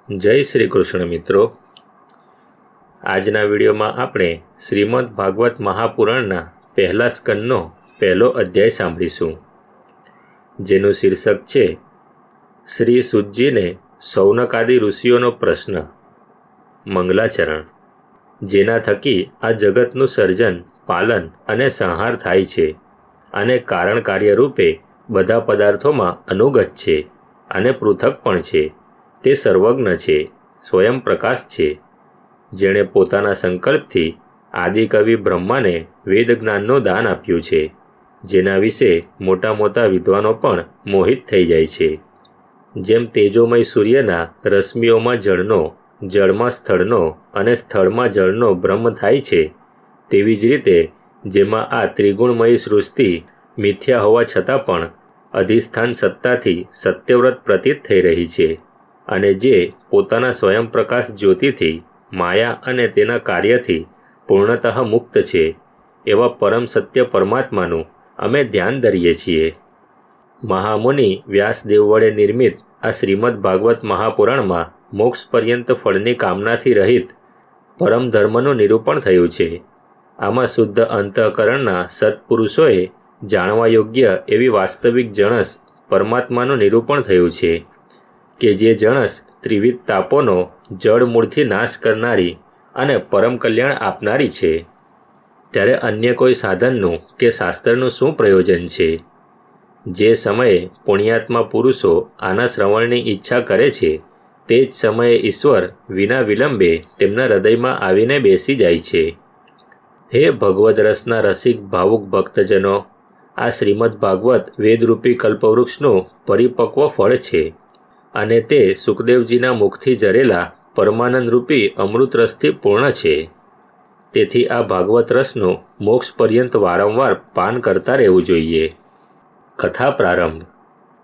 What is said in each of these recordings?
જય શ્રી કૃષ્ણ મિત્રો। આજના વિડીયોમાં આપણે શ્રીમદ ભાગવત મહાપુરાણના પહેલા સ્કંદનો પહેલો અધ્યાય સાંભળીશું, જેનું શીર્ષક છે શ્રી સુતજીને શૌનકાદિ ઋષિઓનો પ્રશ્ન મંગલાચરણ, જેના થકી આ જગતનું સર્જન, પાલન અને સંહાર થાય છે અને કારણ કાર્ય રૂપે બધા પદાર્થોમાં અનુગત છે અને પૃથક પણ છે। તે સર્વજ્ઞ છે, સ્વયં પ્રકાશ છે, જેણે પોતાના સંકલ્પથી આદિકવિ બ્રહ્માને વેદ જ્ઞાનનું દાન આપ્યું છે, જેના વિશે મોટા મોટા વિદ્વાનો પણ મોહિત થઈ જાય છે। જેમ તેજોમય સૂર્યના રશ્મિઓમાં જળનો, જળમાં સ્થળનો અને સ્થળમાં જળનો બ્રહ્મ થાય છે, તેવી જ રીતે જેમાં આ ત્રિગુણમયી સૃષ્ટિ મિથ્યા હોવા છતાં પણ અધિષ્ઠાન સત્તાથી સત્યવ્રત પ્રતીત થઈ રહી છે અને જે પોતાના સ્વયં પ્રકાશ જ્યોતિથી માયા અને તેના કાર્યથી પૂર્ણતઃ મુક્ત છે, એવા પરમ સત્ય પરમાત્માનું અમે ધ્યાન ધરીએ છીએ। મહામુનિ વ્યાસદેવ વડે નિર્મિત આ શ્રીમદ ભાગવત મહાપુરાણમાં મોક્ષ પર્યંત ફળની કામનાથી રહિત પરમ ધર્મનું નિરૂપણ થયું છે। આમાં શુદ્ધ અંતઃકરણના સત્પુરુષોએ જાણવા યોગ્ય એવી વાસ્તવિક જણસ પરમાત્માનું નિરૂપણ થયું છે કે જે જણસ ત્રિવિધ તાપોનો જળ મૂળથી નાશ કરનારી અને પરમ કલ્યાણ આપનારી છે। ત્યારે અન્ય કોઈ સાધનનું કે શાસ્ત્રનું શું પ્રયોજન છે? જે સમયે પુણ્યાત્મા પુરુષો આના શ્રવણની ઈચ્છા કરે છે, તે જ સમયે ઈશ્વર વિના વિલંબે તેમના હૃદયમાં આવીને બેસી જાય છે। હે ભગવદ રસના રસિક ભાવુક ભક્તજનો, આ શ્રીમદ ભાગવત વેદરૂપી કલ્પવૃક્ષનું પરિપક્વ ફળ છે અને તે સુખદેવજીના મુખથી ઝરેલા પરમાનંદ રૂપી અમૃત રસથી પૂર્ણ છે। તેથી આ ભાગવત રસનું મોક્ષ પર્યંત વારંવાર પાન કરતા રહેવું જોઈએ। કથા પ્રારંભ।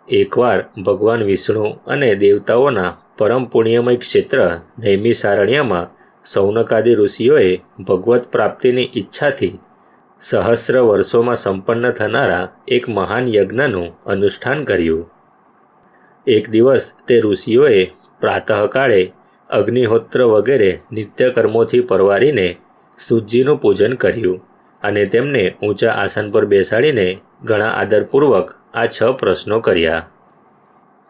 એકવાર ભગવાન વિષ્ણુ અને દેવતાઓના પરમ પુણ્યમય ક્ષેત્ર નૈમિષારણ્યમાં શૌનકાદિ ઋષિઓએ ભગવત પ્રાપ્તિની ઈચ્છાથી સહસ્ર વર્ષોમાં સંપન્ન થનારા એક મહાન યજ્ઞનું અનુષ્ઠાન કર્યું। એક દિવસ તે ઋષિઓએ પ્રાતઃકાળે અગ્નિહોત્ર વગેરે નિત્ય કર્મોથી પરવારીને સુતજીનું પૂજન કર્યું અને તેમને ઊંચા આસન પર બેસાડીને ઘણા આદરપૂર્વક આ 6 પ્રશ્નો કર્યા।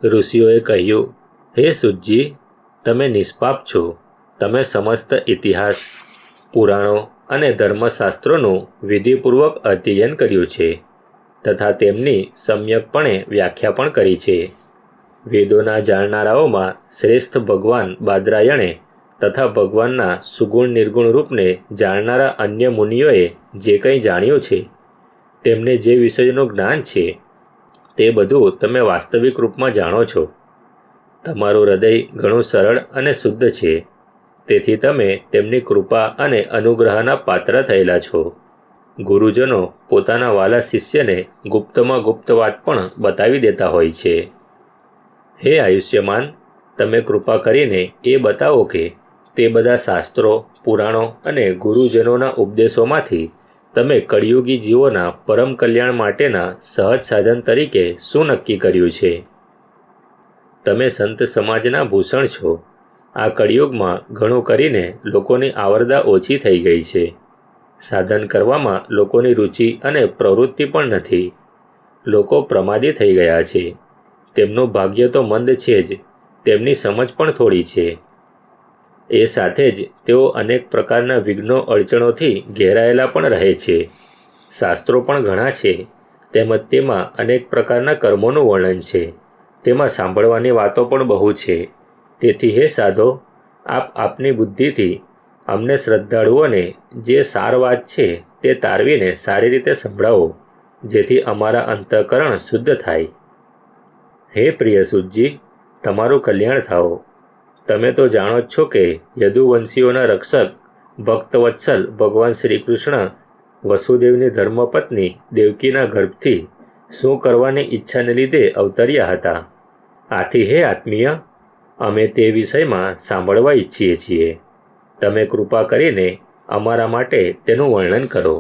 ઋષિઓએ કહ્યું, હે સુતજી, તમે નિષ્પાપ છો। તમે સમસ્ત ઇતિહાસ, પુરાણો અને ધર્મશાસ્ત્રોનું વિધિપૂર્વક અધ્યયન કર્યું છે તથા તેમની સમ્યકપણે વ્યાખ્યા પણ કરી છે। વેદોના જાણનારાઓમાં શ્રેષ્ઠ ભગવાન બાદરાયણે તથા ભગવાનના સુગુણ નિર્ગુણ રૂપને જાણનારા અન્ય મુનિઓએ જે કંઈ જાણ્યું છે, તેમને જે વિષયનું જ્ઞાન છે, તે બધું તમે વાસ્તવિક રૂપમાં જાણો છો। તમારું હૃદય ઘણું સરળ અને શુદ્ધ છે, તેથી તમે તેમની કૃપા અને અનુગ્રહના પાત્ર થયેલા છો। ગુરુજનો પોતાના વાલા શિષ્યને ગુપ્તમાં ગુપ્ત વાત પણ બતાવી દેતા હોય છે। હે આયુષ્યમાન, તમે કૃપા કરીને એ બતાવો કે તે બધા શાસ્ત્રો, પુરાણો અને ગુરુજનોના ઉપદેશોમાંથી તમે કળિયુગી જીવોના પરમ કલ્યાણ માટેના સહજ સાધન તરીકે શું નક્કી કર્યું છે? તમે સંત સમાજના ભૂષણ છો। આ કળિયુગમાં ઘણું કરીને લોકોની આવરદા ઓછી થઈ ગઈ છે। સાધન કરવામાં લોકોની રુચિ અને પ્રવૃત્તિ પણ નથી। લોકો પ્રમાદી થઈ ગયા છે। તેમનું ભાગ્ય તો મંદ છે જ, તેમની સમજ પણ થોડી છે। એ સાથે જ તેઓ અનેક પ્રકારના વિઘ્નો અડચણોથી ઘેરાયેલા પણ રહે છે। શાસ્ત્રો પણ ઘણા છે, તેમજ તેમાં અનેક પ્રકારના કર્મોનું વર્ણન છે। તેમાં સાંભળવાની વાતો પણ બહુ છે। તેથી હે સાધો, આપ આપની બુદ્ધિથી અમને શ્રદ્ધાળુઓને જે સાર વાત છે તે તારવીને સારી રીતે સંભળાવો, જેથી અમારા અંતઃકરણ શુદ્ધ થાય। હે પ્રિય સુતજી, તમારું કલ્યાણ થાઓ। તમે તો જાણો જ છો કે યદુવંશીઓના રક્ષક ભક્તવત્સલ ભગવાન શ્રી કૃષ્ણ વસુદેવની ધર્મપત્ની દેવકીના ગર્ભથી શું કરવાની ઈચ્છાને લીધે અવતર્યા હતા। આથી હે આત્મીય, અમે તે વિષયમાં સાંભળવા ઈચ્છીએ છીએ। તમે કૃપા કરીને અમારા માટે તેનું વર્ણન કરો,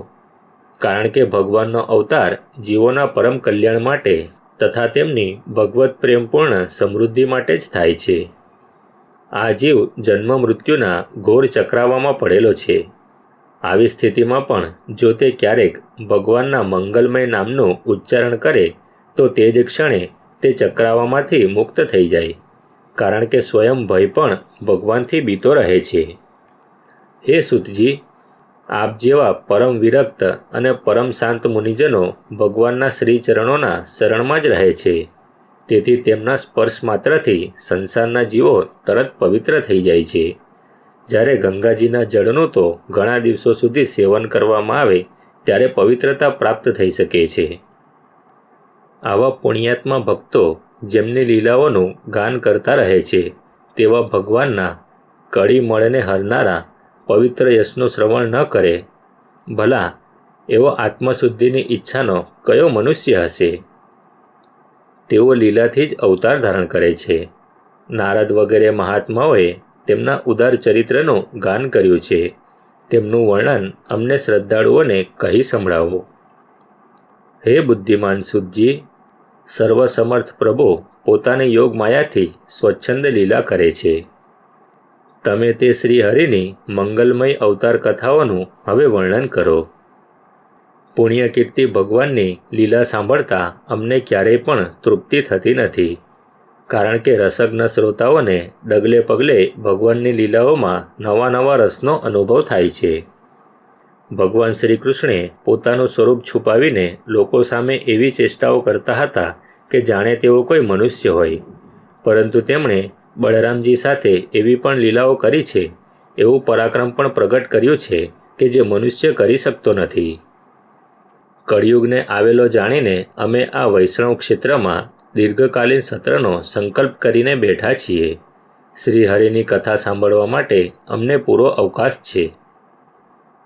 કારણ કે ભગવાનનો અવતાર જીવોના પરમ કલ્યાણ માટે તથા તેમની ભગવત પ્રેમપૂર્ણ સમૃદ્ધિ માટે જ થાય છે। આ જીવ જન્મ મૃત્યુના ઘોર ચક્રાવામાં પડેલો છે. આવી સ્થિતિમાં પણ જો તે ક્યારેક ભગવાનના મંગલમય નામનું ઉચ્ચારણ કરે તો તે જ ક્ષણે તે ચક્રાવામાંથી મુક્ત થઈ જાય, કારણ કે સ્વયં ભય પણ ભગવાનથી બીતો રહે છે. હે સૂતજી, આપ જેવા પરમ વિરક્ત અને પરમ શાંત મુનિજનો ભગવાનના શ્રીચરણોના શરણમાં જ રહે છે. તેથી તેમના સ્પર્શ માત્રથી સંસારના જીવો તરત પવિત્ર થઈ જાય છે. જ્યારે ગંગાજીના જળનું તો ઘણા દિવસો સુધી સેવન કરવામાં આવે ત્યારે પવિત્રતા પ્રાપ્ત થઈ શકે છે. આવા પુણ્યાત્મા ભક્તો જેમની લીલાઓનું ગાન કરતા રહે છે તેવા ભગવાનના કળી મળને હરનારા પવિત્ર યશનું શ્રવણ ન કરે, ભલા એવો આત્મશુદ્ધિની ઈચ્છાનો કયો મનુષ્ય હશે? તેઓ લીલાથી જ અવતાર ધારણ કરે છે. નારદ વગેરે મહાત્માઓએ તેમના ઉદાર ચરિત્રનું ગાન કર્યું છે. તેમનું વર્ણન અમને શ્રદ્ધાળુઓને કહી સંભળાવો. હે બુદ્ધિમાન સૂતજી, સર્વસમર્થ પ્રભુ પોતાની યોગ માયાથી સ્વચ્છંદ લીલા કરે છે. તમે તે શ્રી હરિની મંગલમય અવતાર કથાઓનું હવે વર્ણન કરો. પુણ્યકીર્તિ ભગવાનની લીલા સાંભળતા અમને ક્યારેય પણ તૃપ્તિ થતી નથી, કારણ કે રસજ્ઞ શ્રોતાઓને ડગલે પગલે ભગવાનની લીલાઓમાં નવા નવા રસનો અનુભવ થાય છે. ભગવાન શ્રી કૃષ્ણે પોતાનું સ્વરૂપ છુપાવીને લોકો સામે એવી ચેષ્ટાઓ કરતા હતા કે જાણે તેઓ કોઈ મનુષ્ય હોય, પરંતુ તેમણે બળરામજી સાથે એવી પણ લીલાઓ કરી છે, એવું પરાક્રમ પણ પ્રગટ કર્યું છે કે જે મનુષ્ય કરી શકતો નથી. કળિયુગને આવેલો જાણીને અમે આ વૈષ્ણવ ક્ષેત્રમાં દીર્ઘકાલીન સત્રનો સંકલ્પ કરીને બેઠા છીએ. શ્રી હરિની કથા સાંભળવા માટે અમને પૂરો અવકાશ છે.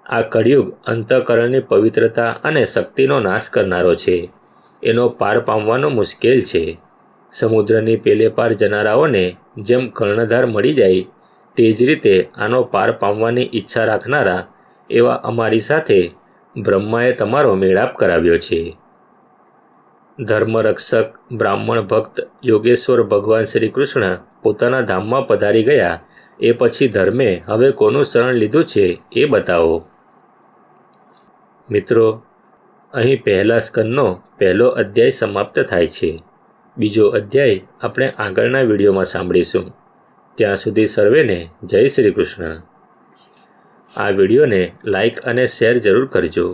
આ કળિયુગ અંતઃકરણની પવિત્રતા અને શક્તિનો નાશ કરનારો છે. એનો પાર પામવાનો મુશ્કેલ છે. સમુદ્રની પેલે પાર જનારાઓને જેમ કર્ણધાર મળી જાય તે જ રીતે આનો પાર પામવાની ઈચ્છા રાખનારા એવા અમારી સાથે બ્રહ્માએ તમારો મેળાપ કરાવ્યો છે. ધર્મરક્ષક બ્રાહ્મણ ભક્ત યોગેશ્વર ભગવાન શ્રી કૃષ્ણ પોતાના ધામમાં પધારી ગયા એ પછી ધર્મે હવે કોનું શરણ લીધું છે એ બતાવો. મિત્રો, અહીં પહેલા સ્કંદનો પહેલો અધ્યાય સમાપ્ત થાય છે. બીજો અધ્યાય આપણે આગળના વિડીયોમાં સાંભળીશું. ત્યાં સુધી સર્વેને જય શ્રી કૃષ્ણ. આ વિડીયોને લાઈક અને શેર જરૂર કરજો.